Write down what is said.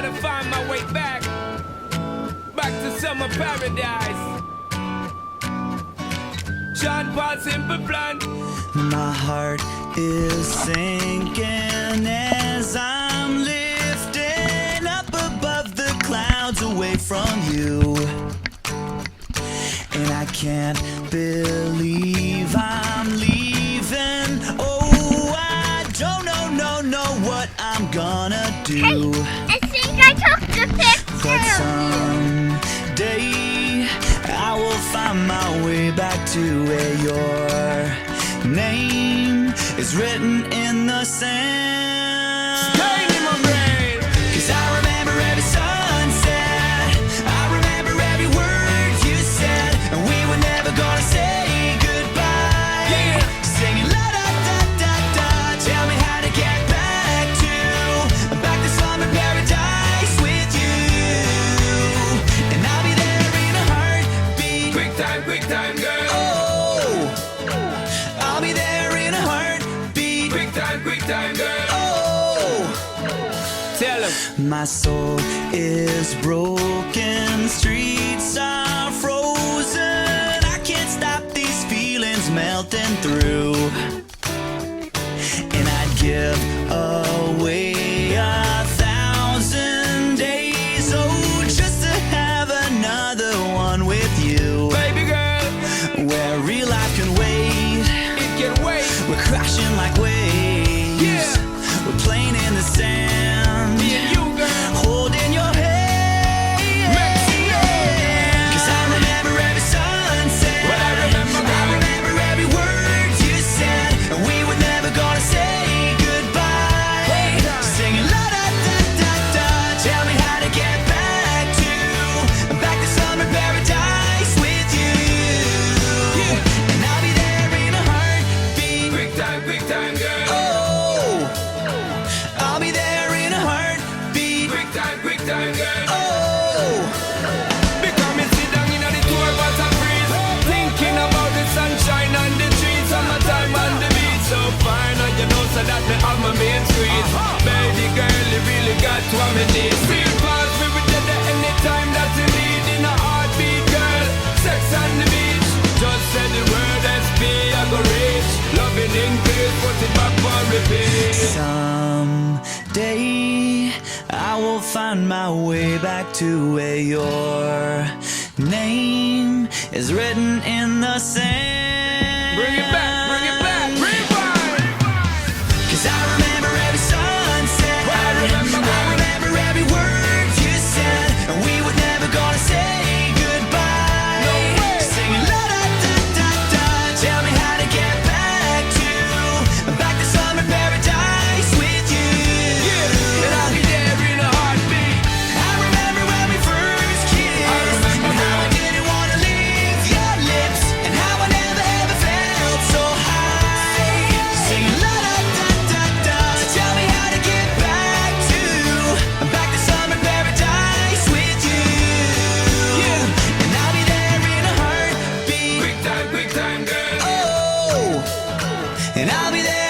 gotta find my way back to summer paradise. John Paul Simple Plan. My heart is sinking as I'm lifting up above the clouds away from you. And I can't believe I'm leaving. Oh, I don't know what I'm gonna do. Hey, I think I took the picture But of you. someday I will find my way back to where your name is written in the sand. Pain in my brain. 'Cause I remember every sunset, I remember every word you said, and we were never gonna say goodbye. Yeah. Singing la da da da da, tell me how to get back to summer paradise with you. And I'll be there in a heartbeat. Quick time, girl. Oh, I'll be there in a heartbeat. Quick time, girl. Oh, Tell him. my soul is broken, streets are frozen. I can't stop these feelings melting through. And I'd give away 1,000 days, oh, just to have another one with you. Baby girl, Where real life can wait, it can wait. we're crashing like waves. Yeah. We're playing in the sand, Me and you, girl. holding your hand. Mexico. 'Cause I remember every sunset. What I remember, I girl. remember every word you said, and we were never gonna say goodbye. Hold on. Singing la da da da da, tell me how to get back to summer paradise with you. Yeah. And I'll be there in a heartbeat. Quick time, girl. Oh, I'll be there in a heartbeat. Quick time, girl. Oh, Because me sit down in the tour bus and breeze, thinking about the sunshine and the trees, summertime on the beach. So fine, and you know so that me have my main street. Baby girl, you really got what me need. Real fast, we will get there anytime that you need. In a heartbeat, girl, sex on the beach. Just say the word SP, I go reach. Loving in peace, put it back for repeat. someday I will find my way back to where your name is written in the sand. Bring it back, rewind. 'Cause I remember every sunset. What I remember, I remember every word you said, and we were never gonna say goodbye. No way. Singing la da da da da, tell me how to get back to summer paradise with you. Yeah, and I'll be there in a heartbeat. I remember when we first kissed, I remember, and how I girl. didn't wanna leave your lips, and how I never ever felt so high. Singing la da da da da, tell me how to get back to summer paradise with you. Yeah. And I'll be there in a heartbeat. Quick time, girl. Oh, and I'll be there